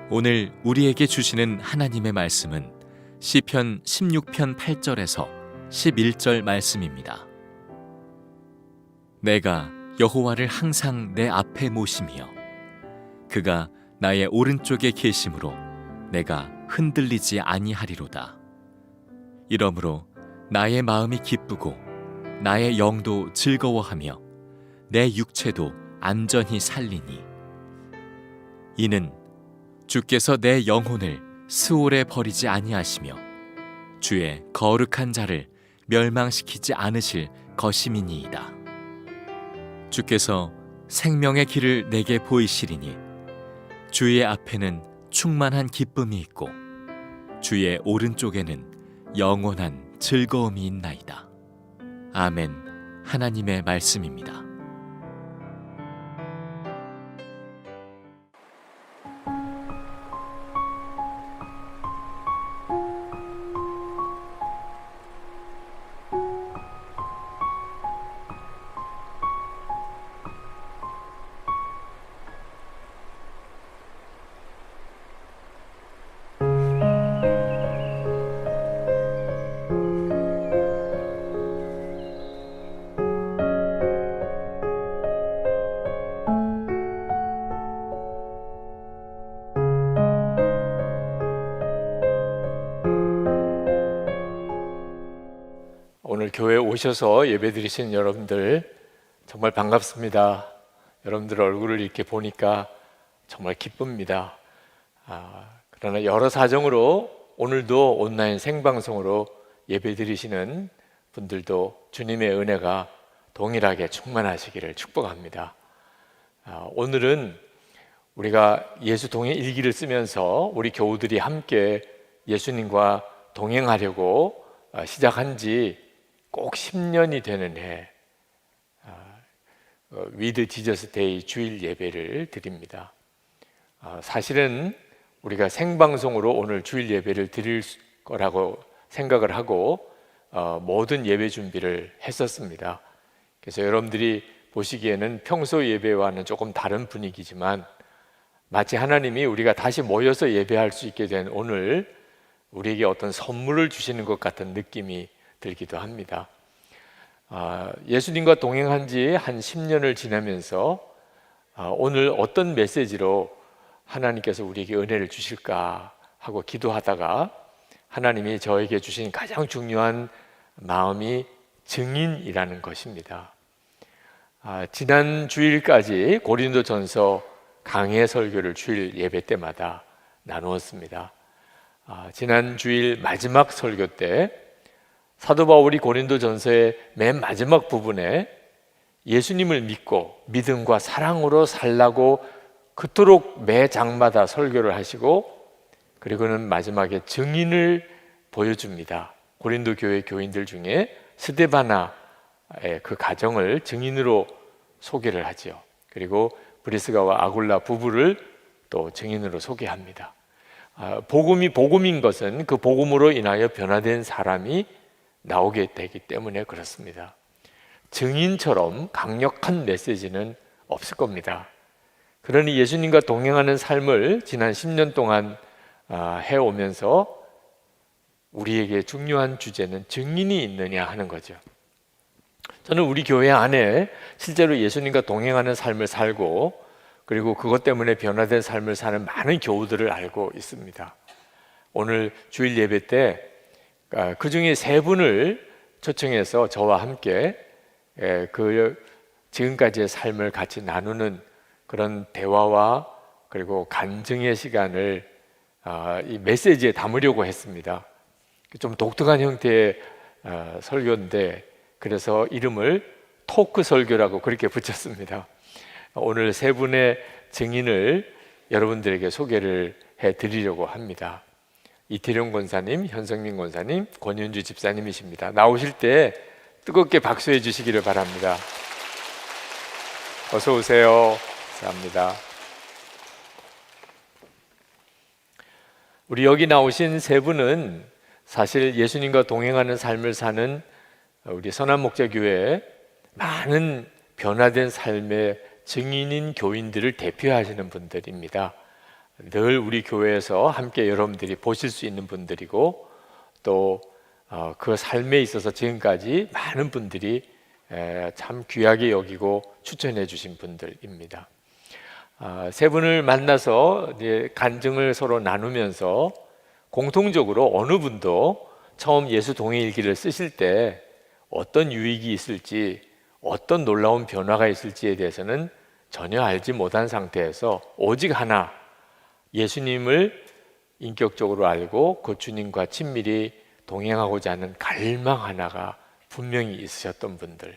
오늘 우리에게 주시는 하나님의 말씀은 시편 16편 8절에서 11절 말씀입니다. 내가 여호와를 항상 내 앞에 모시며 그가 나의 오른쪽에 계심으로 내가 흔들리지 아니하리로다. 이러므로 나의 마음이 기쁘고 나의 영도 즐거워하며 내 육체도 안전히 살리니 이는 주께서 내 영혼을 스올에 버리지 아니하시며 주의 거룩한 자를 멸망시키지 않으실 것임이니이다. 주께서 생명의 길을 내게 보이시리니 주의 앞에는 충만한 기쁨이 있고 주의 오른쪽에는 영원한 즐거움이 있나이다. 아멘. 하나님의 말씀입니다. 오늘 교회에 오셔서 예배드리신 여러분들 정말 반갑습니다. 여러분들 얼굴을 이렇게 보니까 정말 기쁩니다. 그러나 여러 사정으로 오늘도 온라인 생방송으로 예배드리시는 분들도 주님의 은혜가 동일하게 충만하시기를 축복합니다. 오늘은 우리가 예수 동행 일기를 쓰면서 우리 교우들이 함께 예수님과 동행하려고 시작한 지 꼭 10년이 되는 해 위드 지저스 데이 주일 예배를 드립니다. 사실은 우리가 생방송으로 오늘 주일 예배를 드릴 거라고 생각을 하고 모든 예배 준비를 했었습니다. 그래서 여러분들이 보시기에는 평소 예배와는 조금 다른 분위기지만 마치 하나님이 우리가 다시 모여서 예배할 수 있게 된 오늘 우리에게 어떤 선물을 주시는 것 같은 느낌이 들기도 합니다. 예수님과 동행한 지 한 10년을 지나면서 오늘 어떤 메시지로 하나님께서 우리에게 은혜를 주실까 하고 기도하다가 하나님이 저에게 주신 가장 중요한 마음이 증인이라는 것입니다. 지난 주일까지 고린도전서 강해 설교를 주일 예배 때마다 나누었습니다. 지난 주일 마지막 설교 때 사도 바울이 고린도전서의 맨 마지막 부분에 예수님을 믿고 믿음과 사랑으로 살라고 그토록 매 장마다 설교를 하시고 그리고는 마지막에 증인을 보여줍니다. 고린도 교회 교인들 중에 스데바나의 그 가정을 증인으로 소개를 하죠. 그리고 브리스가와 아굴라 부부를 또 증인으로 소개합니다. 복음이 복음인 것은 그 복음으로 인하여 변화된 사람이 나오게 되기 때문에 그렇습니다. 증인처럼 강력한 메시지는 없을 겁니다. 그러니 예수님과 동행하는 삶을 지난 10년 동안 해오면서 우리에게 중요한 주제는 증인이 있느냐 하는 거죠. 저는 우리 교회 안에 실제로 예수님과 동행하는 삶을 살고 그리고 그것 때문에 변화된 삶을 사는 많은 교우들을 알고 있습니다. 오늘 주일 예배 때 그 중에 세 분을 초청해서 저와 함께 그 지금까지의 삶을 같이 나누는 그런 대화와 그리고 간증의 시간을 이 메시지에 담으려고 했습니다. 좀 독특한 형태의 설교인데 그래서 이름을 토크 설교라고 그렇게 붙였습니다. 오늘 세 분의 증인을 여러분들에게 소개를 해드리려고 합니다. 이태령 권사님, 현성민 권사님, 권윤주 집사님이십니다. 나오실 때 뜨겁게 박수해 주시기를 바랍니다. 어서 오세요. 감사합니다. 우리 여기 나오신 세 분은 사실 예수님과 동행하는 삶을 사는 우리 선한목자교회에 많은 변화된 삶의 증인인 교인들을 대표하시는 분들입니다. 늘 우리 교회에서 함께 여러분들이 보실 수 있는 분들이고 또 그 삶에 있어서 지금까지 많은 분들이 참 귀하게 여기고 추천해 주신 분들입니다. 세 분을 만나서 이제 간증을 서로 나누면서 공통적으로 어느 분도 처음 예수 동행일기를 쓰실 때 어떤 유익이 있을지 어떤 놀라운 변화가 있을지에 대해서는 전혀 알지 못한 상태에서 오직 하나 예수님을 인격적으로 알고 그 주님과 친밀히 동행하고자 하는 갈망 하나가 분명히 있으셨던 분들,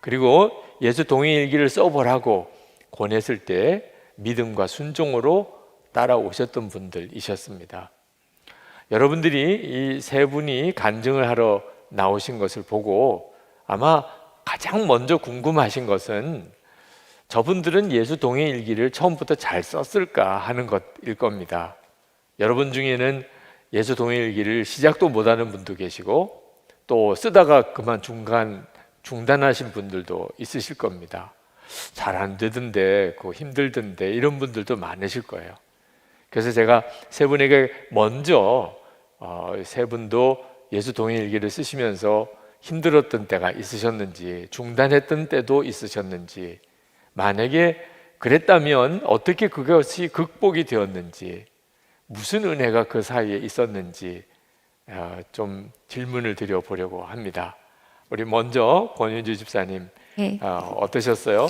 그리고 예수 동행일기를 써보라고 권했을 때 믿음과 순종으로 따라오셨던 분들이셨습니다. 여러분들이 이 세 분이 간증을 하러 나오신 것을 보고 아마 가장 먼저 궁금하신 것은 저분들은 예수 동행일기를 처음부터 잘 썼을까 하는 것일 겁니다. 여러분 중에는 예수 동행일기를 시작도 못하는 분도 계시고 또 쓰다가 그만 중단하신 분들도 있으실 겁니다. 잘 안 되던데, 그거 힘들던데 이런 분들도 많으실 거예요. 그래서 제가 세 분에게 먼저 세 분도 예수 동행일기를 쓰시면서 힘들었던 때가 있으셨는지, 중단했던 때도 있으셨는지, 만약에 그랬다면 어떻게 그것이 극복이 되었는지, 무슨 은혜가 그 사이에 있었는지 좀 질문을 드려보려고 합니다. 우리 먼저 권윤주 집사님, 네. 어떠셨어요?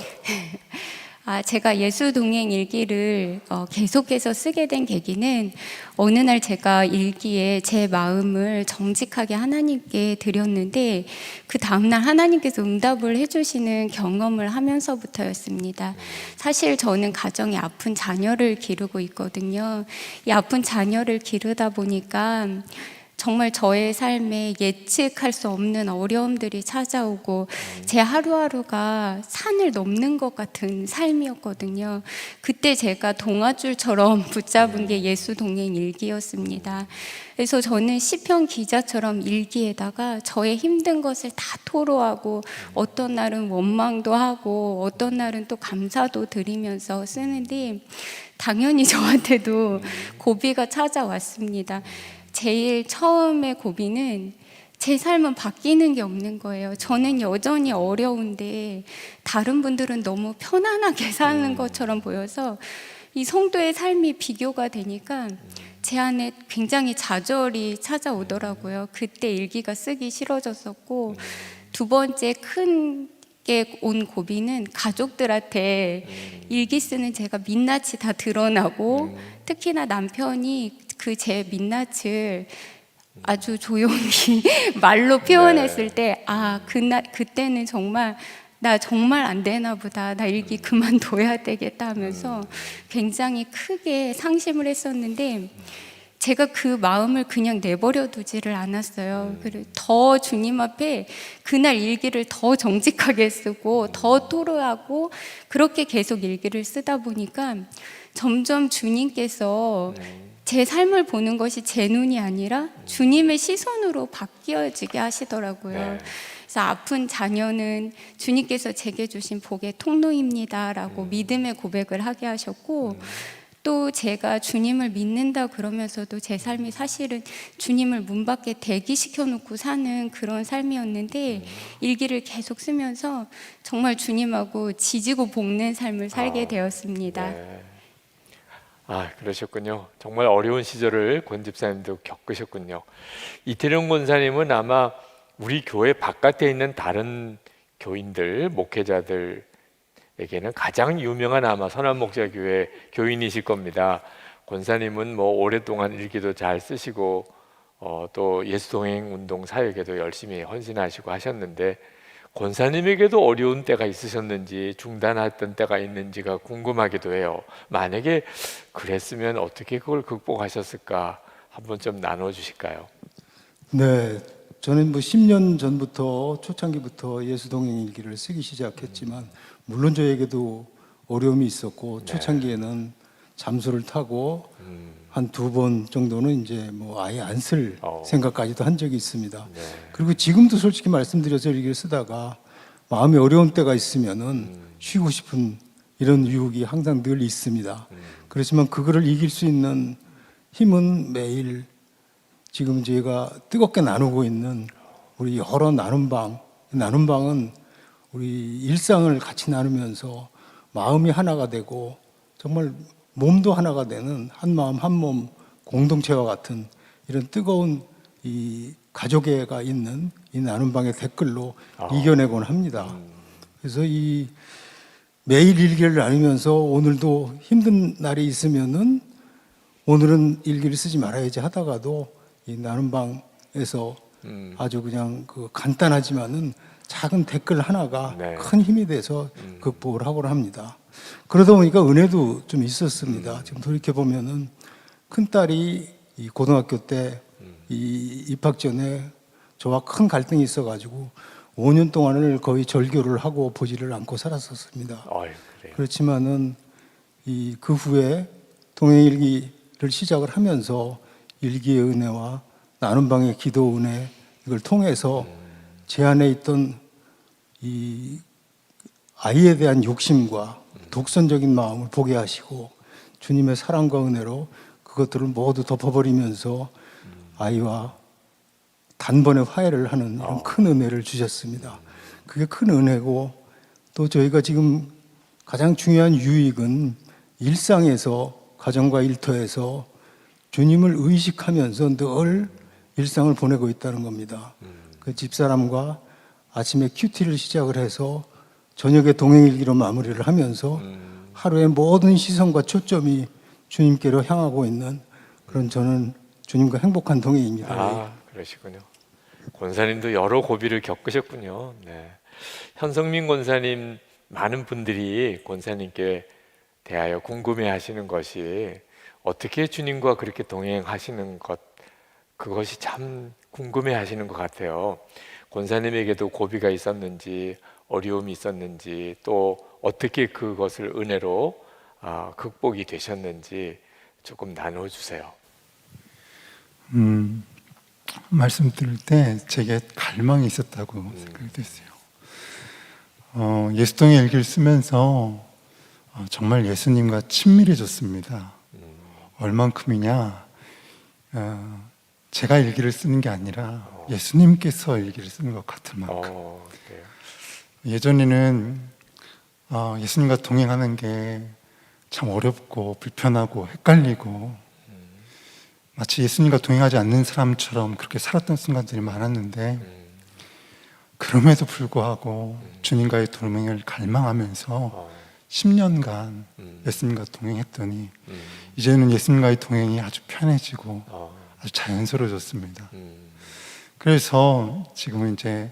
제가 예수 동행 일기를 계속해서 쓰게 된 계기는 어느 날 제가 일기에 제 마음을 정직하게 하나님께 드렸는데 그 다음날 하나님께서 응답을 해주시는 경험을 하면서부터였습니다. 사실 저는 가정에 아픈 자녀를 기르고 있거든요. 이 아픈 자녀를 기르다 보니까 정말 저의 삶에 예측할 수 없는 어려움들이 찾아오고 제 하루하루가 산을 넘는 것 같은 삶이었거든요. 그때 제가 동아줄처럼 붙잡은 게 예수 동행 일기였습니다. 그래서 저는 시편 기자처럼 일기에다가 저의 힘든 것을 다 토로하고 어떤 날은 원망도 하고 어떤 날은 또 감사도 드리면서 쓰는데 당연히 저한테도 고비가 찾아왔습니다. 제일 처음의 고비는 제 삶은 바뀌는 게 없는 거예요. 저는 여전히 어려운데 다른 분들은 너무 편안하게 사는 것처럼 보여서 이 성도의 삶이 비교가 되니까 제 안에 굉장히 좌절이 찾아오더라고요. 그때 일기가 쓰기 싫어졌었고, 두 번째 큰 게 온 고비는 가족들한테 일기 쓰는 제가 민낯이 다 드러나고 특히나 남편이 그 제 민낯을 아주 조용히 말로 표현했을 때 그때는 정말 나 정말 안 되나 보다, 나 일기 그만둬야 되겠다 하면서 굉장히 크게 상심을 했었는데 제가 그 마음을 그냥 내버려 두지를 않았어요. 그리고 더 주님 앞에 그날 일기를 더 정직하게 쓰고 더 토로하고 그렇게 계속 일기를 쓰다 보니까 점점 주님께서 제 삶을 보는 것이 제 눈이 아니라 주님의 시선으로 바뀌어지게 하시더라고요. 그래서 아픈 자녀는 주님께서 제게 주신 복의 통로입니다라고 믿음의 고백을 하게 하셨고, 또 제가 주님을 믿는다 그러면서도 제 삶이 사실은 주님을 문 밖에 대기시켜 놓고 사는 그런 삶이었는데 일기를 계속 쓰면서 정말 주님하고 지지고 볶는 삶을 살게 되었습니다. 네. 그러셨군요. 정말 어려운 시절을 권 집사님도 겪으셨군요. 이태령 권사님은 아마 우리 교회 바깥에 있는 다른 교인들, 목회자들에게는 가장 유명한 아마 선한목자교회 교인이실 겁니다. 권사님은 뭐 오랫동안 일기도 잘 쓰시고 또 예수동행 운동 사역에도 열심히 헌신하시고 하셨는데, 권사님에게도 어려운 때가 있으셨는지 중단했던 때가 있는지가 궁금하기도 해요. 만약에 그랬으면 어떻게 그걸 극복하셨을까 한번 좀 나눠주실까요? 네, 저는 10년 전부터 초창기부터 예수 동행 일기를 쓰기 시작했지만 물론 저에게도 어려움이 있었고 초창기에는 잠수를 타고 한 2번 정도는 이제 뭐 아예 안 쓸 생각까지도 한 적이 있습니다. 그리고 지금도 솔직히 말씀드려서 일기를 쓰다가 마음이 어려운 때가 있으면은 쉬고 싶은 이런 유혹이 항상 늘 있습니다. 그렇지만 그거를 이길 수 있는 힘은 매일 지금 저희가 뜨겁게 나누고 있는 우리 여러 나눔방은 우리 일상을 같이 나누면서 마음이 하나가 되고 정말 몸도 하나가 되는 한 마음 한 몸 공동체와 같은 이런 뜨거운 이 가족애가 있는 이 나눔방의 댓글로 이겨내곤 합니다. 그래서 이 매일 일기를 나누면서 오늘도 힘든 날이 있으면은 오늘은 일기를 쓰지 말아야지 하다가도 이 나눔방에서 아주 그냥 그 간단하지만은 작은 댓글 하나가 네. 큰 힘이 돼서 극복을 하곤 합니다. 그러다 보니까 은혜도 좀 있었습니다. 지금 돌이켜 보면은 큰 딸이 이 고등학교 때 이 입학 전에 저와 큰 갈등이 있어가지고 5년 동안을 거의 절교를 하고 보지를 않고 살았었습니다. 그래요. 그렇지만은 이 그 후에 동행일기를 시작을 하면서 일기의 은혜와 나눔방의 기도 은혜 이걸 통해서 제 안에 있던 이 아이에 대한 욕심과 독선적인 마음을 보게 하시고 주님의 사랑과 은혜로 그것들을 모두 덮어버리면서 아이와 단번에 화해를 하는 이런 큰 은혜를 주셨습니다. 그게 큰 은혜고 또 저희가 지금 가장 중요한 유익은 일상에서 가정과 일터에서 주님을 의식하면서 늘 일상을 보내고 있다는 겁니다. 그 집사람과 아침에 큐티를 시작을 해서 저녁에 동행일기로 마무리를 하면서 하루의 모든 시선과 초점이 주님께로 향하고 있는 그런 저는 주님과 행복한 동행입니다. 그러시군요. 권사님도 여러 고비를 겪으셨군요. 네. 현성민 권사님, 많은 분들이 권사님께 대하여 궁금해하시는 것이 어떻게 주님과 그렇게 동행하시는 것, 그것이 참 궁금해하시는 것 같아요. 권사님에게도 고비가 있었는지, 어려움이 있었는지, 또 어떻게 그것을 은혜로 극복이 되셨는지 조금 나눠주세요. 말씀 들을 때 제게 갈망이 있었다고 생각이 됐어요. 예수동의 일기를 쓰면서 정말 예수님과 친밀해졌습니다. 얼만큼이냐? 제가 일기를 쓰는 게 아니라 예수님께서 일기를 쓰는 것 같을 만큼. 예전에는 예수님과 동행하는 게 참 어렵고 불편하고 헷갈리고 마치 예수님과 동행하지 않는 사람처럼 그렇게 살았던 순간들이 많았는데 그럼에도 불구하고 주님과의 동행을 갈망하면서 10년간 예수님과 동행했더니 이제는 예수님과의 동행이 아주 편해지고 아주 자연스러워졌습니다. 그래서 지금은 이제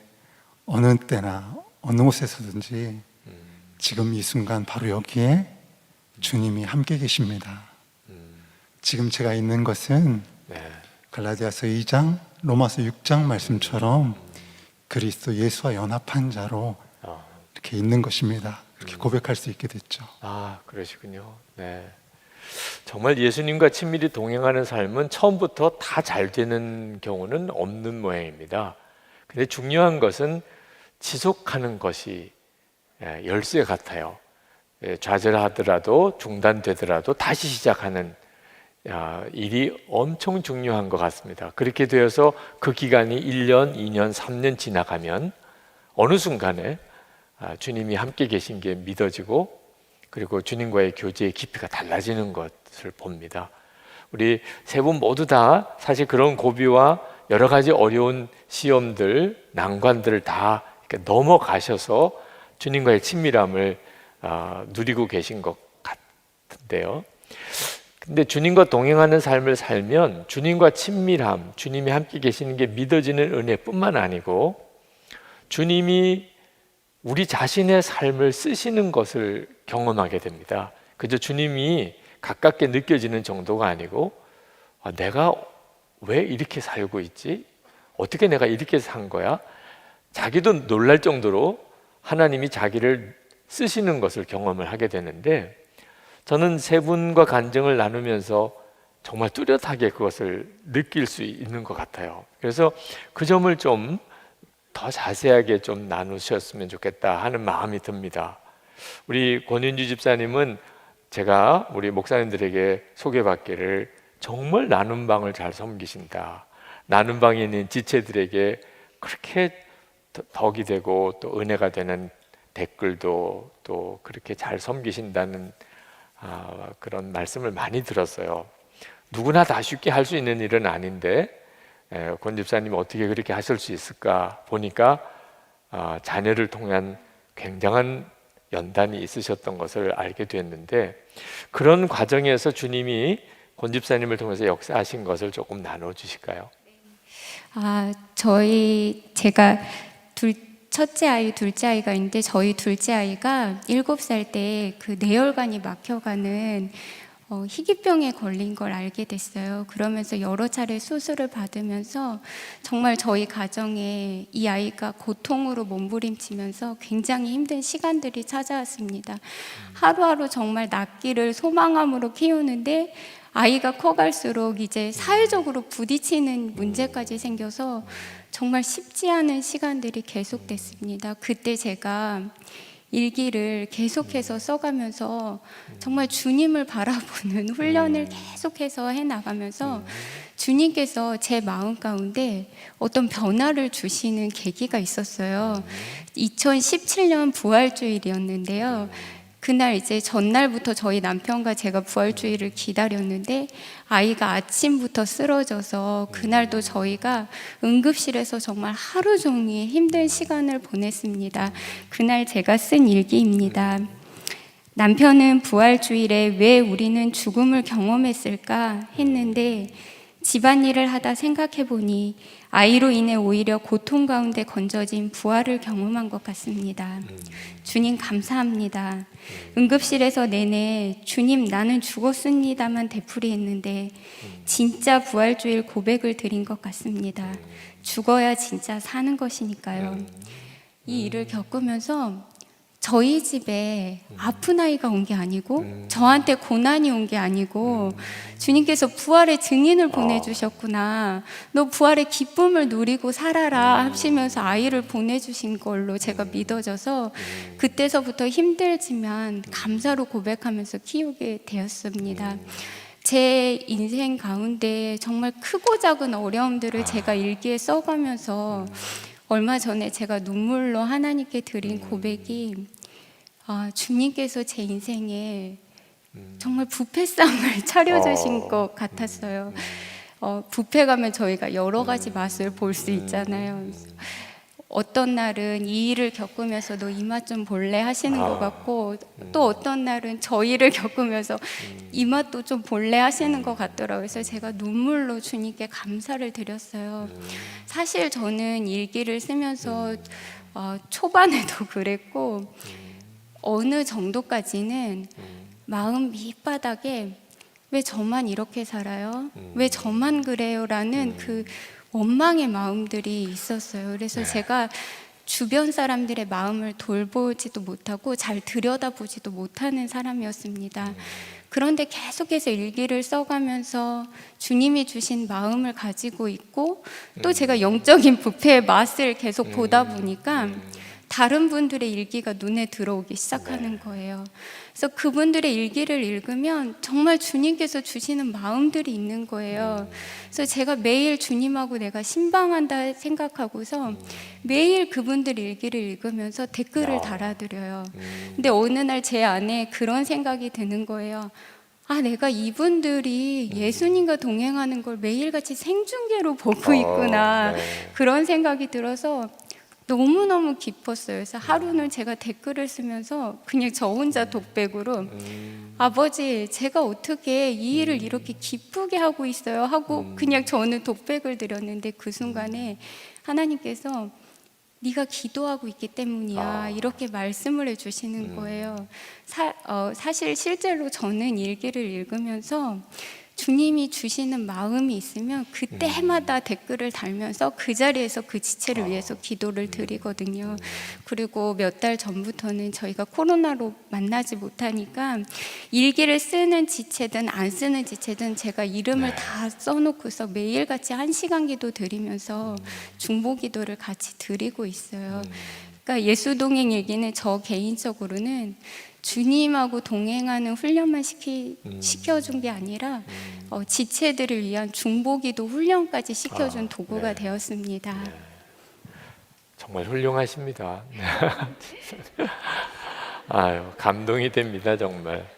어느 때나 어느 곳에서든지 지금 이 순간 바로 여기에 주님이 함께 계십니다. 지금 제가 있는 것은 갈라디아서 2장, 로마서 6장 말씀처럼 그리스도 예수와 연합한 자로 이렇게 있는 것입니다. 그렇게 고백할 수 있게 됐죠. 그러시군요. 네. 정말 예수님과 친밀히 동행하는 삶은 처음부터 다 잘 되는 경우는 없는 모양입니다. 근데 중요한 것은 지속하는 것이 열쇠 같아요. 좌절하더라도 중단되더라도 다시 시작하는 일이 엄청 중요한 것 같습니다. 그렇게 되어서 그 기간이 1년, 2년, 3년 지나가면 어느 순간에 주님이 함께 계신 게 믿어지고 그리고 주님과의 교제의 깊이가 달라지는 것을 봅니다. 우리 세 분 모두 다 사실 그런 고비와 여러 가지 어려운 시험들, 난관들을 다 이렇게 넘어가셔서 주님과의 친밀함을 누리고 계신 것 같은데요. 근데 주님과 동행하는 삶을 살면 주님과 친밀함, 주님이 함께 계시는 게 믿어지는 은혜뿐만 아니고 주님이 우리 자신의 삶을 쓰시는 것을 경험하게 됩니다. 그저 주님이 가깝게 느껴지는 정도가 아니고 내가 왜 이렇게 살고 있지? 어떻게 내가 이렇게 산 거야? 자기도 놀랄 정도로 하나님이 자기를 쓰시는 것을 경험을 하게 되는데 저는 세 분과 간증을 나누면서 정말 뚜렷하게 그것을 느낄 수 있는 것 같아요. 그래서 그 점을 좀 더 자세하게 좀 나누셨으면 좋겠다 하는 마음이 듭니다. 우리 권윤주 집사님은 제가 우리 목사님들에게 소개받기를 정말 나눔 방을 잘 섬기신다. 나눔 방에 있는 지체들에게 그렇게 덕이 되고 또 은혜가 되는 댓글도 또 그렇게 잘 섬기신다는 그런 말씀을 많이 들었어요. 누구나 다 쉽게 할 수 있는 일은 아닌데 권 집사님이 어떻게 그렇게 하실 수 있을까 보니까 자녀를 통한 굉장한 연단이 있으셨던 것을 알게 됐는데, 그런 과정에서 주님이 권 집사님을 통해서 역사하신 것을 조금 나눠주실까요? 제가 첫째 아이, 둘째 아이가 있는데 저희 둘째 아이가 7살 때 그 뇌혈관이 막혀가는 희귀병에 걸린 걸 알게 됐어요. 그러면서 여러 차례 수술을 받으면서 정말 저희 가정에 이 아이가 고통으로 몸부림치면서 굉장히 힘든 시간들이 찾아왔습니다. 하루하루 정말 낫기를 소망함으로 키우는데 아이가 커갈수록 이제 사회적으로 부딪히는 문제까지 생겨서 정말 쉽지 않은 시간들이 계속됐습니다. 그때 제가 일기를 계속해서 써가면서 정말 주님을 바라보는 훈련을 계속해서 해나가면서 주님께서 제 마음 가운데 어떤 변화를 주시는 계기가 있었어요. 2017년 부활주일이었는데요. 그날 이제 전날부터 저희 남편과 제가 부활주일을 기다렸는데 아이가 아침부터 쓰러져서 그날도 저희가 응급실에서 정말 하루 종일 힘든 시간을 보냈습니다. 그날 제가 쓴 일기입니다. 남편은 부활주일에 왜 우리는 죽음을 경험했을까 했는데 집안일을 하다 생각해보니 아이로 인해 오히려 고통 가운데 건져진 부활을 경험한 것 같습니다. 주님 감사합니다. 응급실에서 내내 주님 나는 죽었습니다만 되풀이했는데 진짜 부활주일 고백을 드린 것 같습니다. 죽어야 진짜 사는 것이니까요. 이 일을 겪으면서 저희 집에 아픈 아이가 온 게 아니고 저한테 고난이 온 게 아니고 주님께서 부활의 증인을 보내주셨구나. 너 부활의 기쁨을 누리고 살아라 하시면서 아이를 보내주신 걸로 제가 믿어져서 그때서부터 힘들지만 감사로 고백하면서 키우게 되었습니다. 제 인생 가운데 정말 크고 작은 어려움들을 제가 일기에 써가면서 얼마 전에 제가 눈물로 하나님께 드린 고백이 주님께서 제 인생에 정말 뷔페상을 차려주신 것 같았어요. 뷔페 가면 저희가 여러 가지 맛을 볼 수 있잖아요. 어떤 날은 이 일을 겪으면서도 이 맛 좀 볼래 하시는 것 같고 또 어떤 날은 저 일을 겪으면서 이 맛도 좀 볼래 하시는 것 같더라고요. 그래서 제가 눈물로 주님께 감사를 드렸어요. 사실 저는 일기를 쓰면서 초반에도 그랬고 어느 정도까지는 마음 밑바닥에 왜 저만 이렇게 살아요? 왜 저만 그래요? 라는 그 원망의 마음들이 있었어요. 그래서 제가 주변 사람들의 마음을 돌보지도 못하고 잘 들여다보지도 못하는 사람이었습니다. 그런데 계속해서 일기를 써가면서 주님이 주신 마음을 가지고 있고 또 제가 영적인 뷔페의 맛을 계속 보다 보니까 다른 분들의 일기가 눈에 들어오기 시작하는 거예요. 그래서 그분들의 일기를 읽으면 정말 주님께서 주시는 마음들이 있는 거예요. 그래서 제가 매일 주님하고 내가 신방한다 생각하고서 매일 그분들 일기를 읽으면서 댓글을 달아드려요. 근데 어느 날 제 안에 그런 생각이 드는 거예요. 내가 이분들이 예수님과 동행하는 걸 매일같이 생중계로 보고 있구나. 그런 생각이 들어서 너무너무 깊었어요. 그래서 하루는 제가 댓글을 쓰면서 그냥 저 혼자 독백으로 아버지 제가 어떻게 이 일을 이렇게 기쁘게 하고 있어요 하고 그냥 저는 독백을 드렸는데 그 순간에 하나님께서 네가 기도하고 있기 때문이야 이렇게 말씀을 해주시는 거예요. 사실 실제로 저는 일기를 읽으면서 주님이 주시는 마음이 있으면 그때마다 댓글을 달면서 그 자리에서 그 지체를 위해서 기도를 드리거든요. 그리고 몇 달 전부터는 저희가 코로나로 만나지 못하니까 일기를 쓰는 지체든 안 쓰는 지체든 제가 이름을 다 써놓고서 매일같이 1시간 기도 드리면서 중보 기도를 같이 드리고 있어요. 그러니까 예수 동행 일기는 저 개인적으로는 주님하고 동행하는 훈련만 시켜준 게 아니라 지체들을 위한 중보기도 훈련까지 시켜준 도구가 네. 되었습니다. 정말 훌륭하십니다. 아유, 감동이 됩니다, 정말.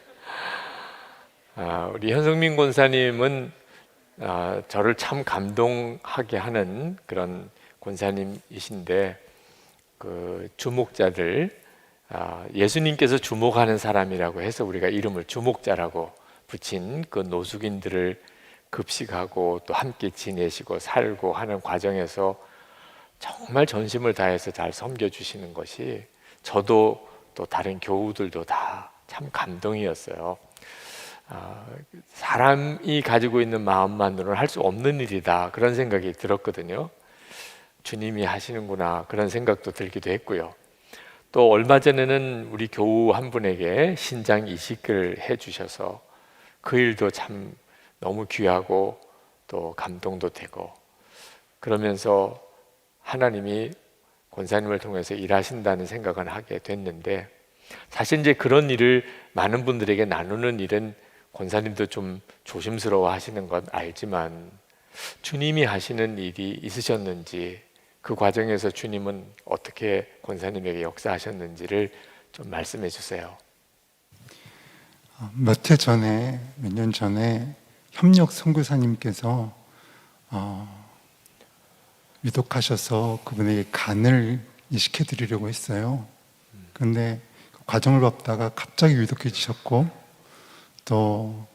우리 현성민 권사님은 저를 참 감동하게 하는 그런 권사님이신데, 그 주목자들, 예수님께서 주목하는 사람이라고 해서 우리가 이름을 주목자라고 붙인 그 노숙인들을 급식하고 또 함께 지내시고 살고 하는 과정에서 정말 전심을 다해서 잘 섬겨주시는 것이 저도 또 다른 교우들도 다 참 감동이었어요. 사람이 가지고 있는 마음만으로는 할 수 없는 일이다, 그런 생각이 들었거든요. 주님이 하시는구나, 그런 생각도 들기도 했고요. 또 얼마 전에는 우리 교우 한 분에게 신장 이식을 해주셔서 그 일도 참 너무 귀하고 또 감동도 되고, 그러면서 하나님이 권사님을 통해서 일하신다는 생각은 하게 됐는데, 사실 이제 그런 일을 많은 분들에게 나누는 일은 권사님도 좀 조심스러워 하시는 건 알지만, 주님이 하시는 일이 있으셨는지, 그 과정에서 주님은 어떻게 권사님에게 역사하셨는지를 좀 말씀해 주세요. 몇 년 전에 협력 선교사님께서 위독하셔서 그분에게 간을 이식해 드리려고 했어요. 그런데 그 과정을 밟다가 갑자기 위독해지셨고 또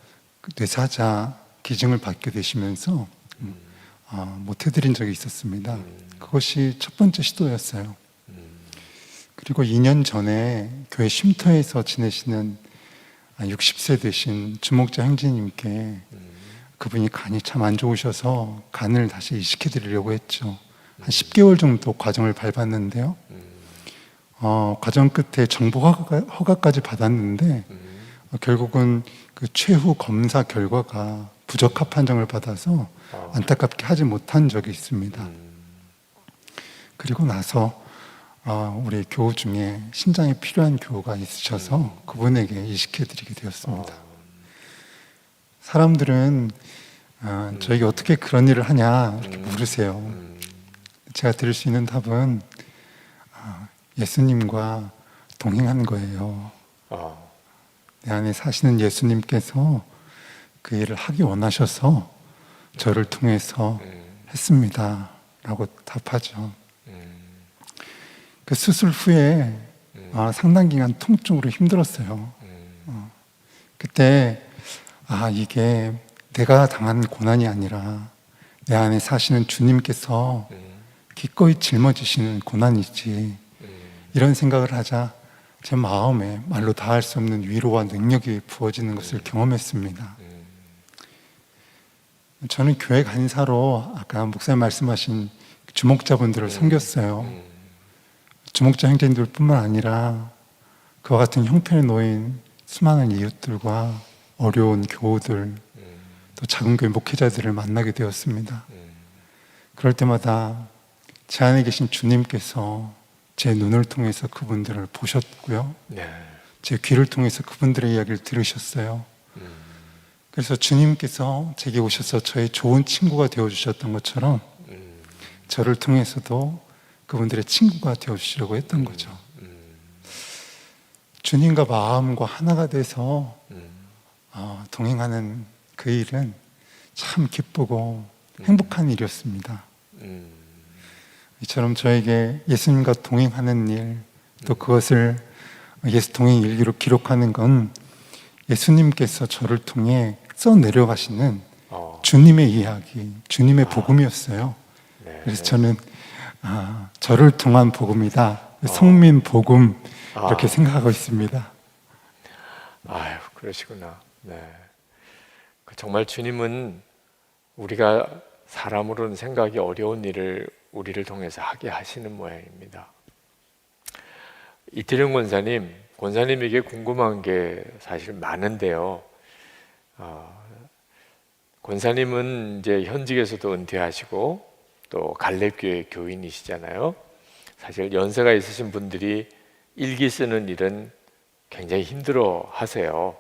뇌사자 기증을 받게 되시면서 못 해드린 적이 있었습니다. 그것이 첫 번째 시도였어요. 그리고 2년 전에 교회 쉼터에서 지내시는 60세 되신 주목자 형제님께 그분이 간이 참 안 좋으셔서 간을 다시 이식해 드리려고 했죠. 한 10개월 정도 과정을 밟았는데요. 과정 끝에 정보 허가까지 받았는데 결국은 그 최후 검사 결과가 부적합 판정을 받아서 안타깝게 하지 못한 적이 있습니다. 그리고 나서 우리 교우 중에 신장이 필요한 교우가 있으셔서 그분에게 이식해 드리게 되었습니다. 사람들은 저에게 어떻게 그런 일을 하냐 이렇게 물으세요. 제가 드릴 수 있는 답은 예수님과 동행하는 거예요. 내 안에 사시는 예수님께서 그 일을 하기 원하셔서 저를 통해서 했습니다 라고 답하죠. 그 수술 후에 상당 기간 통증으로 힘들었어요. 그때 이게 내가 당한 고난이 아니라 내 안에 사시는 주님께서 기꺼이 짊어지시는 고난이지, 이런 생각을 하자 제 마음에 말로 다할 수 없는 위로와 능력이 부어지는 것을 경험했습니다. 저는 교회 간사로 아까 목사님 말씀하신 주목자분들을 섬겼어요. 주목자 형제님들뿐만 아니라 그와 같은 형편에 놓인 수많은 이웃들과 어려운 교우들, 또 작은 교회 목회자들을 만나게 되었습니다. 그럴 때마다 제 안에 계신 주님께서 제 눈을 통해서 그분들을 보셨고요. 제 귀를 통해서 그분들의 이야기를 들으셨어요. 그래서 주님께서 제게 오셔서 저의 좋은 친구가 되어주셨던 것처럼 저를 통해서도 그분들의 친구가 되어주시려고 했던 거죠. 주님과 마음과 하나가 돼서 동행하는 그 일은 참 기쁘고 행복한 일이었습니다. 이처럼 저에게 예수님과 동행하는 일, 또 그것을 예수 동행 일기로 기록하는 건 예수님께서 저를 통해 써내려가시는 주님의 이야기, 주님의 복음이었어요. 그래서 저는 저를 통한 복음이다, 성민 복음, 이렇게 생각하고 있습니다. 아유, 그러시구나. 정말 주님은 우리가 사람으로는 생각이 어려운 일을 우리를 통해서 하게 하시는 모양입니다. 이태령 권사님에게 궁금한 게 사실 많은데요. 권사님은 이제 현직에서도 은퇴하시고 또 갈렙교회 교인이시잖아요. 사실 연세가 있으신 분들이 일기 쓰는 일은 굉장히 힘들어 하세요.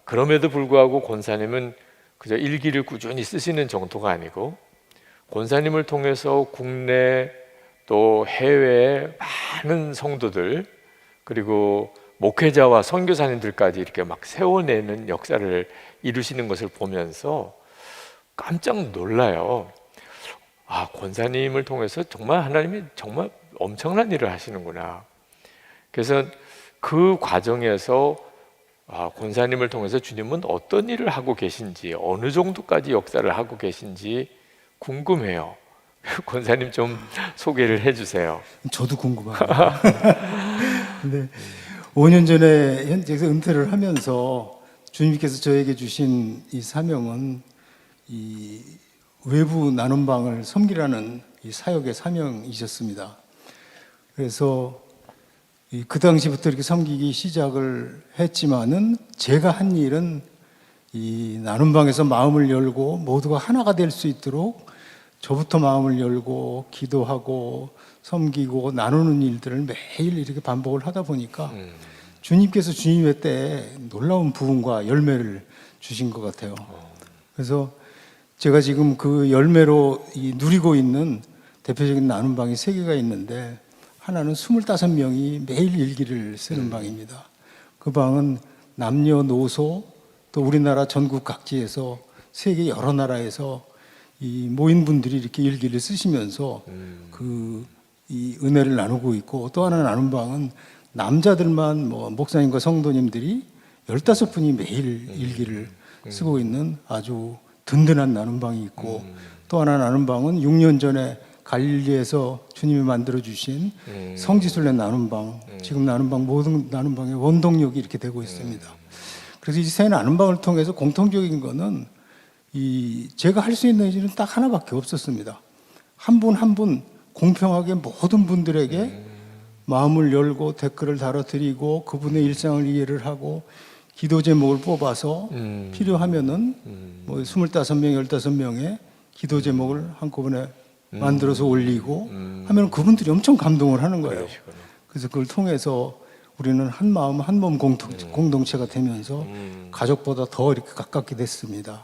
그럼에도 불구하고 권사님은 그저 일기를 꾸준히 쓰시는 정도가 아니고 권사님을 통해서 국내 또 해외의 많은 성도들 그리고 목회자와 선교사님들까지 이렇게 막 세워내는 역사를 이루시는 것을 보면서 깜짝 놀라요. 아, 권사님을 통해서 정말 하나님이 정말 엄청난 일을 하시는구나. 그래서 그 과정에서 권사님을 통해서 주님은 어떤 일을 하고 계신지, 어느 정도까지 역사를 하고 계신지 궁금해요. 권사님 좀 소개를 해주세요. 저도 궁금합니다. 근데 5년 전에 현직에서 은퇴를 하면서 주님께서 저에게 주신 이 사명은 이 외부 나눔방을 섬기라는 이 사역의 사명이셨습니다. 그래서 그 당시부터 이렇게 섬기기 시작을 했지만은 제가 한 일은 이 나눔방에서 마음을 열고 모두가 하나가 될 수 있도록 저부터 마음을 열고 기도하고 섬기고 나누는 일들을 매일 이렇게 반복을 하다 보니까 주님께서 주님의 때에 놀라운 부흥과 열매를 주신 것 같아요. 그래서 제가 지금 그 열매로 누리고 있는 대표적인 나눔방이 3개가 있는데 하나는 25명이 매일 일기를 쓰는 방입니다. 그 방은 남녀노소 또 우리나라 전국 각지에서 세계 여러 나라에서 이 모인 분들이 이렇게 일기를 쓰시면서 이 은혜를 나누고 있고 또 하나 나눔방은 남자들만 목사님과 성도님들이 15분이 매일 일기를 쓰고 있는 아주 든든한 나눔방이 있고 또 하나 나눔방은 6년 전에 갈릴리에서 주님이 만들어 주신 성지순례 나눔방, 지금 나눔방 모든 나눔방의 원동력이 이렇게 되고 있습니다. 그래서 이 세 나눔방을 통해서 공통적인 거는 제가 할 수 있는 일은 딱 하나밖에 없었습니다. 한 분 한 분 공평하게 모든 분들에게 마음을 열고 댓글을 달아드리고 그분의 일상을 이해를 하고 기도 제목을 뽑아서 필요하면은 25명, 15명의 기도 제목을 한꺼번에 만들어서 올리고 하면 그분들이 엄청 감동을 하는 거예요. 그래서 그걸 통해서 우리는 한 마음, 한 몸 공동체가 되면서 가족보다 더 이렇게 가깝게 됐습니다.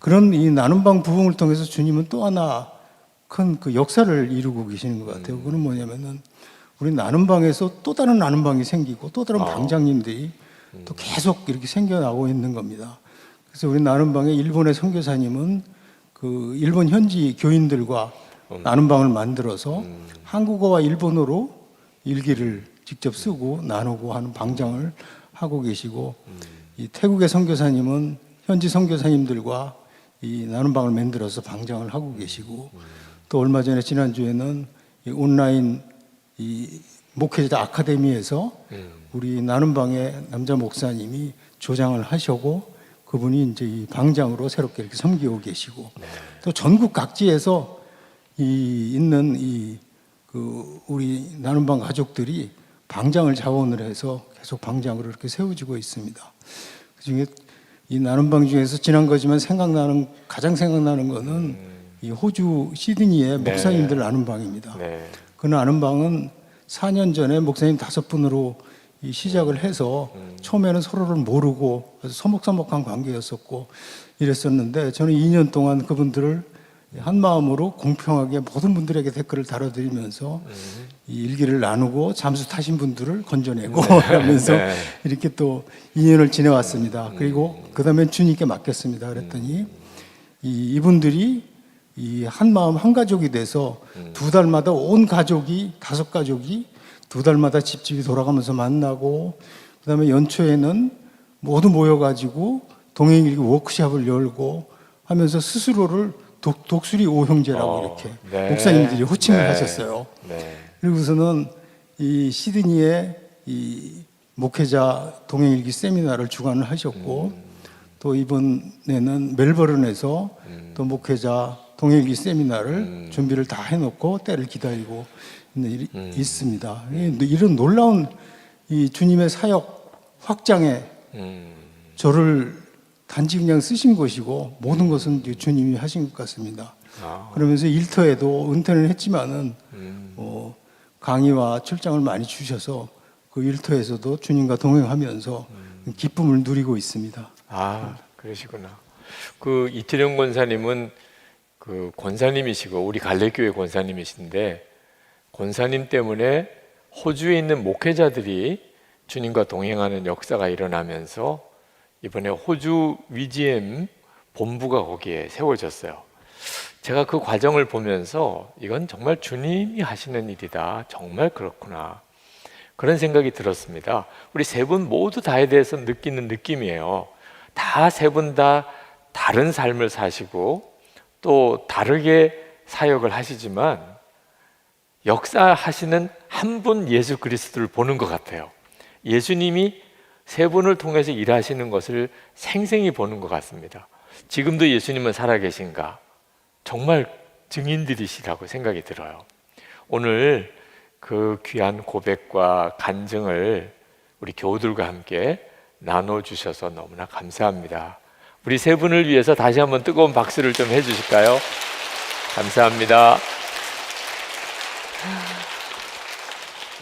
그런 이 나눔방 부흥을 통해서 주님은 또 하나 큰 그 역사를 이루고 계시는 것 같아요. 그건 뭐냐면은 우리 나눔방에서 또 다른 나눔방이 생기고 또 다른 방장님들이 또 계속 이렇게 생겨나고 있는 겁니다. 그래서 우리 나눔방의 일본의 선교사님은 그 일본 현지 교인들과 나눔방을 만들어서 한국어와 일본어로 일기를 직접 쓰고 나누고 하는 방장을 하고 계시고 이 태국의 선교사님은 현지 선교사님들과 이 나눔방을 만들어서 방장을 하고 계시고 또 얼마 전에 지난주에는 이 온라인 이 목회자 아카데미에서 우리 나눔방의 남자 목사님이 조장을 하시고 그분이 이제 이 방장으로 새롭게 이렇게 섬기고 계시고 또 전국 각지에서 있는 우리 나눔방 가족들이 방장을 자원을 해서 계속 방장으로 이렇게 세워지고 있습니다. 그중에 이 나눔방 중에서 지난 거지만 가장 생각나는 거는 이 호주 시드니의 목사님들 나눔방입니다. 그 나눔방은 4년 전에 목사님 5분으로 시작을 해서 처음에는 서로를 모르고 아주 서먹서먹한 관계였었고 이랬었는데 저는 2년 동안 그분들을 한 마음으로 공평하게 모든 분들에게 댓글을 달아드리면서 이 일기를 나누고 잠수 타신 분들을 건져내고 하면서 이렇게 또 2년을 지내왔습니다. 그리고 그 다음에 주님께 맡겼습니다. 그랬더니 이분들이 이 한 마음 한 가족이 돼서 2달마다 온 가족이 5가족이 2달마다 집집이 돌아가면서 만나고 그다음에 연초에는 모두 모여가지고 동행일기 워크숍을 열고 하면서 스스로를 독수리 오형제라고 이렇게 목사님들이 호칭을 하셨어요. 그리고서는 이 시드니에 이 목회자 동행일기 세미나를 주관을 하셨고 또 이번에는 멜버른에서 또 목회자 동행일기 세미나를 준비를 다 해놓고 때를 기다리고 있는 일이 있습니다. 이런 놀라운 이 주님의 사역 확장에 저를 단지 그냥 쓰신 것이고 모든 것은 이제 주님이 하신 것 같습니다. 아, 그러면서 일터에도 은퇴는 했지만은 강의와 출장을 많이 주셔서 그 일터에서도 주님과 동행하면서 기쁨을 누리고 있습니다. 아, 그러시구나. 그 이태령 권사님은 그 권사님이시고 우리 갈래교회 권사님이신데 권사님 때문에 호주에 있는 목회자들이 주님과 동행하는 역사가 일어나면서 이번에 호주 위지엠 본부가 거기에 세워졌어요. 제가 그 과정을 보면서 이건 정말 주님이 하시는 일이다. 정말 그렇구나. 그런 생각이 들었습니다. 우리 세 분 모두 다에 대해서 느끼는 느낌이에요. 다 세 분 다 다른 삶을 사시고 또 다르게 사역을 하시지만 역사하시는 한 분 예수 그리스도를 보는 것 같아요. 예수님이 세 분을 통해서 일하시는 것을 생생히 보는 것 같습니다. 지금도 예수님은 살아계신가? 정말 증인들이시라고 생각이 들어요. 오늘 그 귀한 고백과 간증을 우리 교우들과 함께 나눠주셔서 너무나 감사합니다. 우리 세 분을 위해서 다시 한번 뜨거운 박수를 좀 해주실까요? 감사합니다.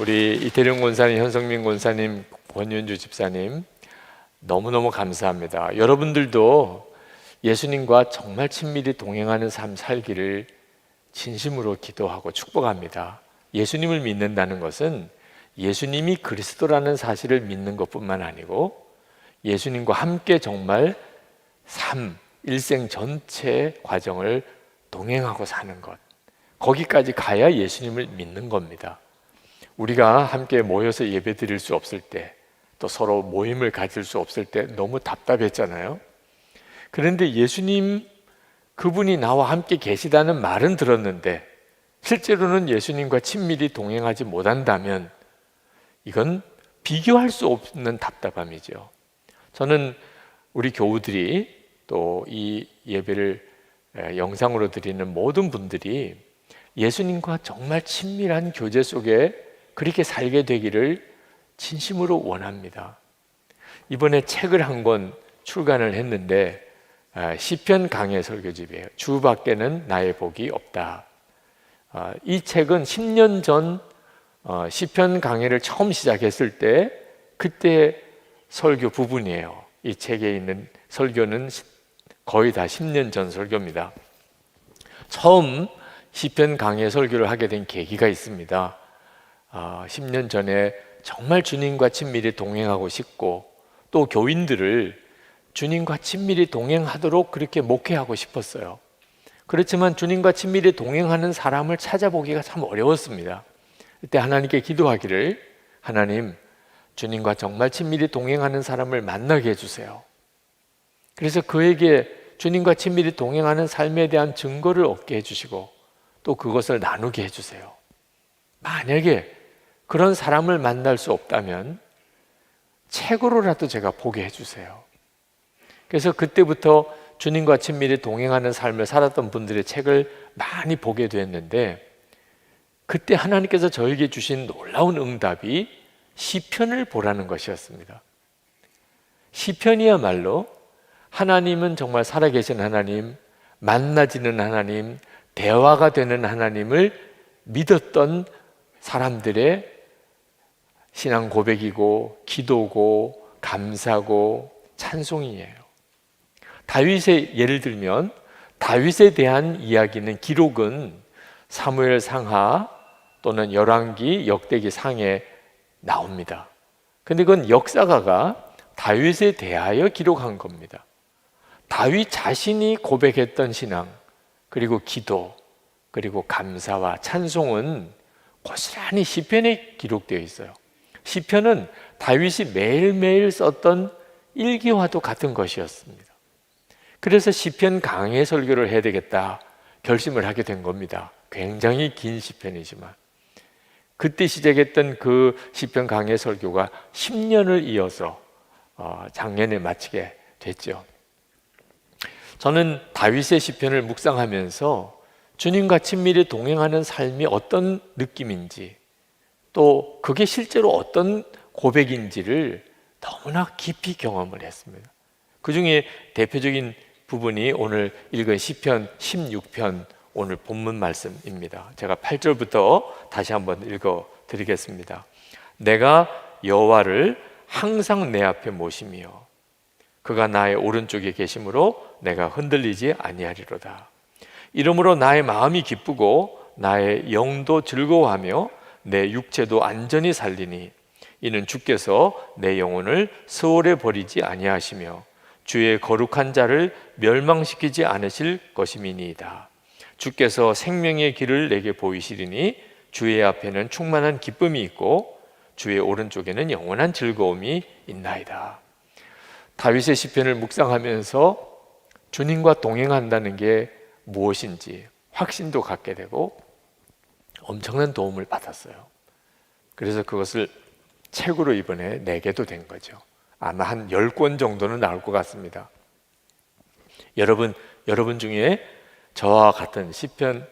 우리 이태령 권사님, 현성민 권사님, 권윤주 집사님 너무너무 감사합니다. 여러분들도 예수님과 정말 친밀히 동행하는 삶 살기를 진심으로 기도하고 축복합니다. 예수님을 믿는다는 것은 예수님이 그리스도라는 사실을 믿는 것뿐만 아니고 예수님과 함께 정말 일생 전체 과정을 동행하고 사는 것, 거기까지 가야 예수님을 믿는 겁니다. 우리가 함께 모여서 예배 드릴 수 없을 때, 또 서로 모임을 가질 수 없을 때 너무 답답했잖아요. 그런데 예수님 그분이 나와 함께 계시다는 말은 들었는데 실제로는 예수님과 친밀히 동행하지 못한다면 이건 비교할 수 없는 답답함이죠. 저는 우리 교우들이 또 이 예배를 영상으로 드리는 모든 분들이 예수님과 정말 친밀한 교제 속에 그렇게 살게 되기를 진심으로 원합니다. 이번에 책을 한 권 출간을 했는데 시편 강해 설교집이에요. 주 밖에는 나의 복이 없다. 이 책은 10년 전 시편 강해를 처음 시작했을 때 그때 설교 부분이에요. 이 책에 있는 설교는 거의 다 10년 전 설교입니다. 처음 시편 강해 설교를 하게 된 계기가 있습니다. 10년 전에 정말 주님과 친밀히 동행하고 싶고 또 교인들을 주님과 친밀히 동행하도록 그렇게 목회하고 싶었어요. 그렇지만 주님과 친밀히 동행하는 사람을 찾아보기가 참 어려웠습니다. 그때 하나님께 기도하기를, 하나님, 주님과 정말 친밀히 동행하는 사람을 만나게 해주세요. 그래서 그에게 주님과 친밀히 동행하는 삶에 대한 증거를 얻게 해주시고 또 그것을 나누게 해주세요. 만약에 그런 사람을 만날 수 없다면 책으로라도 제가 보게 해주세요. 그래서 그때부터 주님과 친밀히 동행하는 삶을 살았던 분들의 책을 많이 보게 됐는데 그때 하나님께서 저에게 주신 놀라운 응답이 시편을 보라는 것이었습니다. 시편이야말로 하나님은 정말 살아계신 하나님, 만나지는 하나님, 대화가 되는 하나님을 믿었던 사람들의 신앙 고백이고 기도고 감사고 찬송이에요. 다윗의 예를 들면 다윗에 대한 이야기는 기록은 사무엘 상하 또는 열왕기, 역대기 상에 나옵니다. 근데 그건 역사가가 다윗에 대하여 기록한 겁니다. 다윗 자신이 고백했던 신앙, 그리고 기도, 그리고 감사와 찬송은 고스란히 시편에 기록되어 있어요. 시편은 다윗이 매일매일 썼던 일기와도 같은 것이었습니다. 그래서 시편 강해 설교를 해야 되겠다 결심을 하게 된 겁니다. 굉장히 긴 시편이지만 그때 시작했던 그 시편 강해 설교가 10년을 이어서 작년에 마치게 됐죠. 저는 다윗의 시편을 묵상하면서 주님과 친밀히 동행하는 삶이 어떤 느낌인지 또 그게 실제로 어떤 고백인지를 너무나 깊이 경험을 했습니다. 그 중에 대표적인 부분이 오늘 읽은 시편 16편 오늘 본문 말씀입니다. 제가 8절부터 다시 한번 읽어 드리겠습니다. 내가 여호와를 항상 내 앞에 모시며 그가 나의 오른쪽에 계심으로 내가 흔들리지 아니하리로다. 이러므로 나의 마음이 기쁘고 나의 영도 즐거워하며 내 육체도 안전히 살리니 이는 주께서 내 영혼을 수월에 버리지 아니하시며 주의 거룩한 자를 멸망시키지 않으실 것임이니이다. 주께서 생명의 길을 내게 보이시리니 주의 앞에는 충만한 기쁨이 있고 주의 오른쪽에는 영원한 즐거움이 있나이다. 다윗의 시편을 묵상하면서 주님과 동행한다는 게 무엇인지 확신도 갖게 되고 엄청난 도움을 받았어요. 그래서 그것을 책으로 이번에 내게도 된 거죠. 아마 한 10권 정도는 나올 것 같습니다. 여러분 중에 저와 같은 시편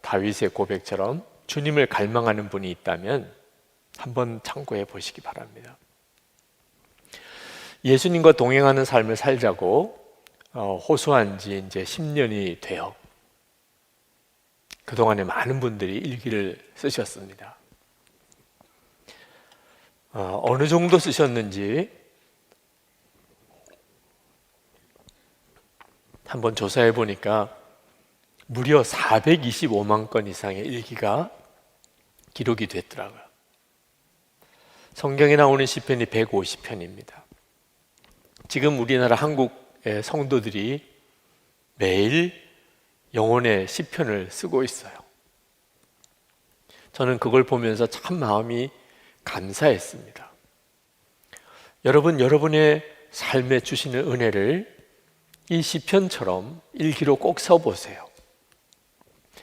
다윗의 고백처럼 주님을 갈망하는 분이 있다면 한번 참고해 보시기 바랍니다. 예수님과 동행하는 삶을 살자고 호소한 지 이제 10년이 돼요. 그동안에 많은 분들이 일기를 쓰셨습니다. 어느 정도 쓰셨는지 한번 조사해 보니까 무려 425만 건 이상의 일기가 기록이 됐더라고요. 성경에 나오는 시편이 150편입니다. 지금 우리나라 한국의 성도들이 매일 영혼의 시편을 쓰고 있어요. 저는 그걸 보면서 참 마음이 감사했습니다. 여러분의 삶에 주시는 은혜를 이 시편처럼 일기로 꼭 써보세요.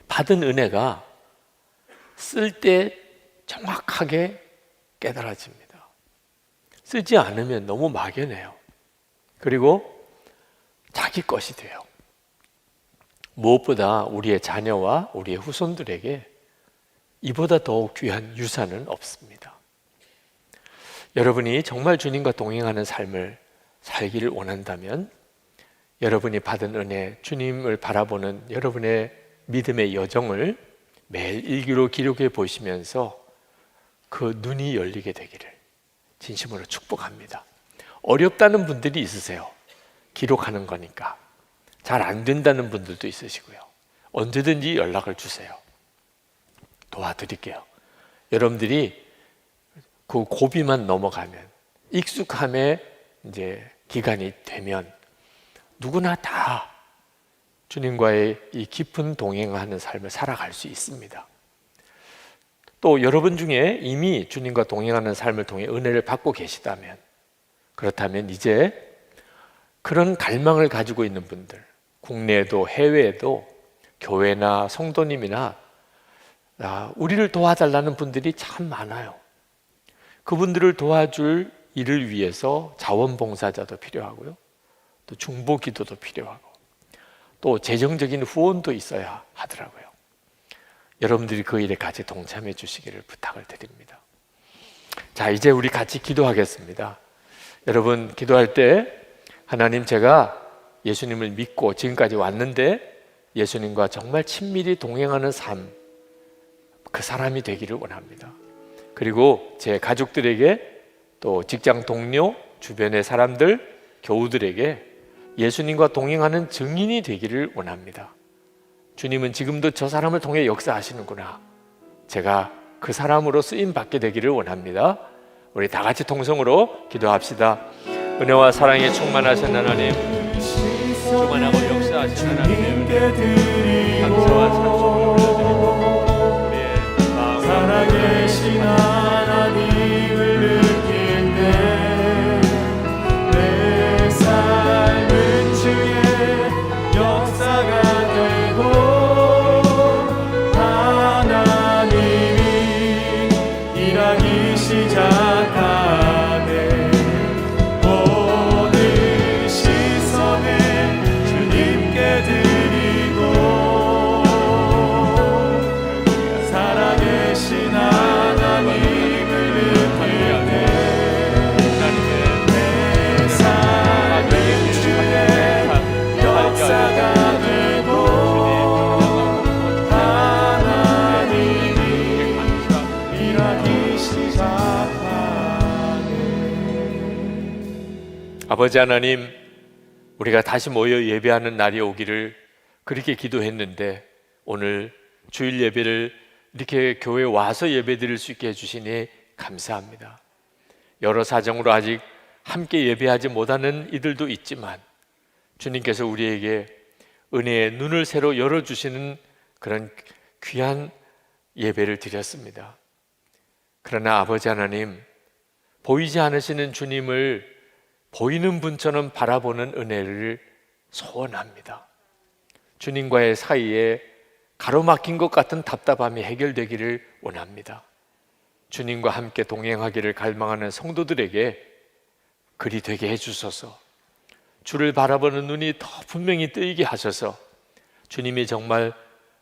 받은 은혜가 쓸 때 정확하게 깨달아집니다. 쓰지 않으면 너무 막연해요. 그리고 자기 것이 돼요. 무엇보다 우리의 자녀와 우리의 후손들에게 이보다 더욱 귀한 유산은 없습니다. 여러분이 정말 주님과 동행하는 삶을 살기를 원한다면 여러분이 받은 은혜, 주님을 바라보는 여러분의 믿음의 여정을 매일 일기로 기록해 보시면서 그 눈이 열리게 되기를 진심으로 축복합니다. 어렵다는 분들이 있으세요. 기록하는 거니까. 잘 안 된다는 분들도 있으시고요. 언제든지 연락을 주세요. 도와드릴게요. 여러분들이 그 고비만 넘어가면, 익숙함의 이제 기간이 되면 누구나 다 주님과의 이 깊은 동행하는 삶을 살아갈 수 있습니다. 또 여러분 중에 이미 주님과 동행하는 삶을 통해 은혜를 받고 계시다면, 그렇다면 이제 그런 갈망을 가지고 있는 분들, 국내에도 해외에도 교회나 성도님이나 우리를 도와달라는 분들이 참 많아요. 그분들을 도와줄 일을 위해서 자원봉사자도 필요하고요, 또 중보기도도 필요하고, 또 재정적인 후원도 있어야 하더라고요. 여러분들이 그 일에 같이 동참해 주시기를 부탁을 드립니다. 자, 이제 우리 같이 기도하겠습니다. 여러분, 기도할 때 하나님, 제가 예수님을 믿고 지금까지 왔는데 예수님과 정말 친밀히 동행하는 삶, 그 사람이 되기를 원합니다. 그리고 제 가족들에게, 또 직장 동료, 주변의 사람들, 교우들에게 예수님과 동행하는 증인이 되기를 원합니다. 주님은 지금도 저 사람을 통해 역사하시는구나, 제가 그 사람으로 쓰임 받게 되기를 원합니다. 우리 다 같이 통성으로 기도합시다. 은혜와 사랑에 충만하신 하나님, 충만하고 역사하신 하나님, 감사와 찬송을 올려드리고 우리의 마음을 살아계신 하나님을 느낄 때 내 삶은 주의 역사가 되고 하나님이 일하기 시작하네. 모든 시선을 주님께 드리고 살아계신 하나님 아버지 하나님, 우리가 다시 모여 예배하는 날이 오기를 그렇게 기도했는데 오늘 주일 예배를 이렇게 교회에 와서 예배드릴 수 있게 해주시니 감사합니다. 여러 사정으로 아직 함께 예배하지 못하는 이들도 있지만 주님께서 우리에게 은혜의 눈을 새로 열어주시는 그런 귀한 예배를 드렸습니다. 그러나 아버지 하나님, 보이지 않으시는 주님을 보이는 분처럼 바라보는 은혜를 소원합니다. 주님과의 사이에 가로막힌 것 같은 답답함이 해결되기를 원합니다. 주님과 함께 동행하기를 갈망하는 성도들에게 그리 되게 해주소서. 주를 바라보는 눈이 더 분명히 뜨이게 하셔서 주님이 정말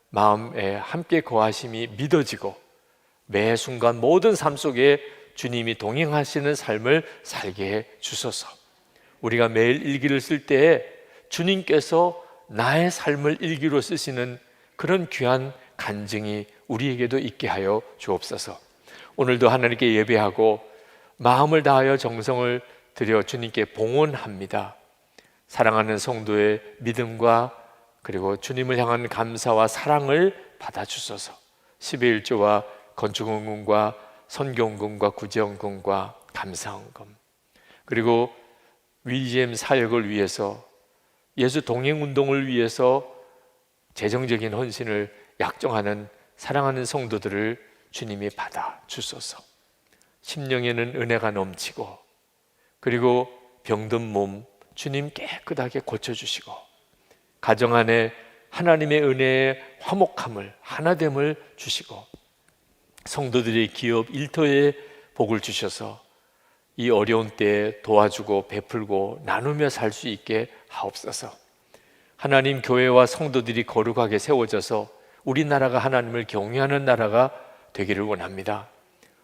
마음에 함께 거하심이 믿어지고 매 순간 모든 삶 속에 주님이 동행하시는 삶을 살게 해 주소서. 우리가 매일 일기를 쓸 때에 주님께서 나의 삶을 일기로 쓰시는 그런 귀한 간증이 우리에게도 있게 하여 주옵소서. 오늘도 하나님께 예배하고 마음을 다하여 정성을 들여 주님께 봉헌합니다. 사랑하는 성도의 믿음과 그리고 주님을 향한 감사와 사랑을 받아주소서. 11조와 건축헌금과 선교헌금과 구제헌금과 감사헌금, 그리고 위GM 사역을 위해서, 예수 동행운동을 위해서 재정적인 헌신을 약정하는 사랑하는 성도들을 주님이 받아주소서. 심령에는 은혜가 넘치고 그리고 병든 몸 주님 깨끗하게 고쳐주시고 가정 안에 하나님의 은혜의 화목함을, 하나됨을 주시고 성도들의 기업 일터에 복을 주셔서 이 어려운 때에 도와주고 베풀고 나누며 살 수 있게 하옵소서. 하나님 교회와 성도들이 거룩하게 세워져서 우리나라가 하나님을 경외하는 나라가 되기를 원합니다.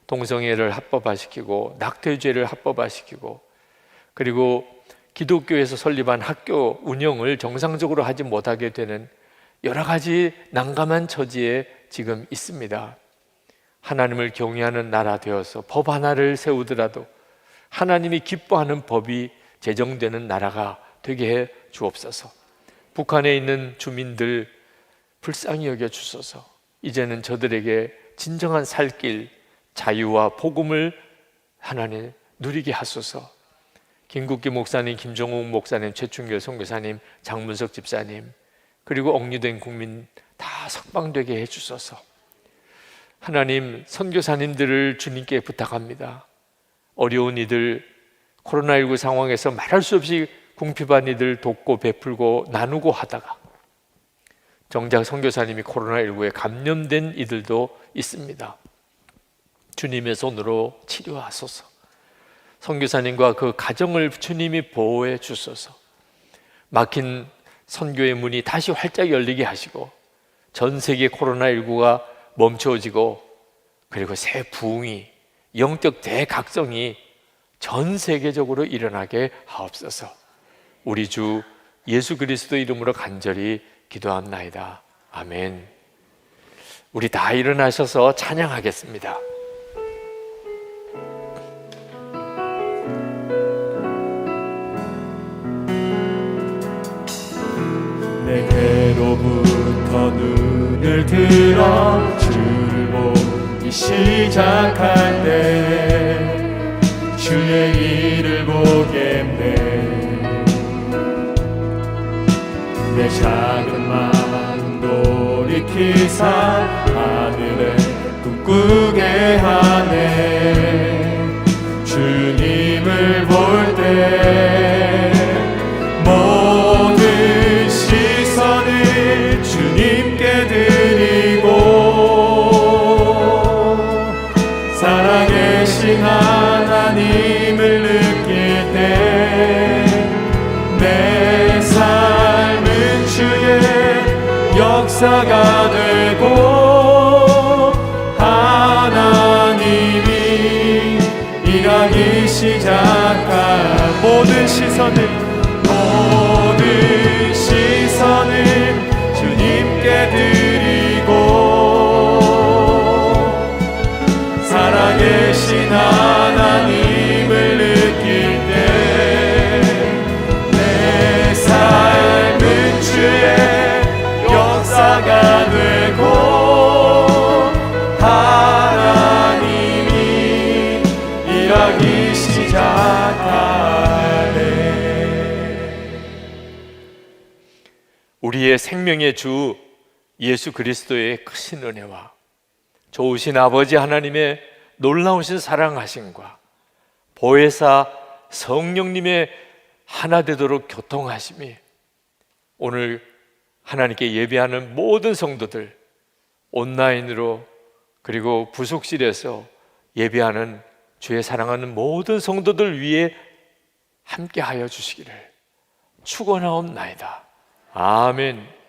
동성애를 합법화시키고 낙태죄를 합법화시키고 그리고 기독교에서 설립한 학교 운영을 정상적으로 하지 못하게 되는 여러 가지 난감한 처지에 지금 있습니다. 하나님을 경외하는 나라 되어서 법 하나를 세우더라도 하나님이 기뻐하는 법이 제정되는 나라가 되게 해 주옵소서. 북한에 있는 주민들 불쌍히 여겨 주소서. 이제는 저들에게 진정한 살 길, 자유와 복음을 하나님 누리게 하소서. 김국기 목사님, 김종욱 목사님, 최충길 선교사님, 장문석 집사님, 그리고 억류된 국민 다 석방되게 해주소서. 하나님, 선교사님들을 주님께 부탁합니다. 어려운 이들, 코로나19 상황에서 말할 수 없이 궁핍한 이들 돕고 베풀고 나누고 하다가 정작 선교사님이 코로나19에 감염된 이들도 있습니다. 주님의 손으로 치료하소서. 선교사님과 그 가정을 주님이 보호해 주소서. 막힌 선교의 문이 다시 활짝 열리게 하시고 전 세계 코로나19가 멈춰지고 그리고 새 부흥이, 영적 대각성이 전 세계적으로 일어나게 하옵소서. 우리 주 예수 그리스도 이름으로 간절히 기도합나이다. 아멘. 우리 다 일어나셔서 찬양하겠습니다. 내게로부터 눈을 들어 주를 보기 시작할 때 주의 일을 보겠네. 내 작은 마음 돌이키사 하늘에 꿈꾸게 하네. 주님을 볼 때 모든 시선을 주님께 드리고 살아계신 하나님을 느낄 때 내 삶은 주의 역사가 되고 하나님이 일하기 시작한 모든 시선을 주님께 드리고 살아계신 하나님을 느낄 때 우리의 생명의 주 예수 그리스도의 크신 은혜와 좋으신 아버지 하나님의 놀라우신 사랑하심과 보혜사 성령님의 하나 되도록 교통하심이 오늘 하나님께 예배하는 모든 성도들, 온라인으로 그리고 부속실에서 예배하는 주의 사랑하는 모든 성도들 위해 함께하여 주시기를 축원하옵나이다. 아멘.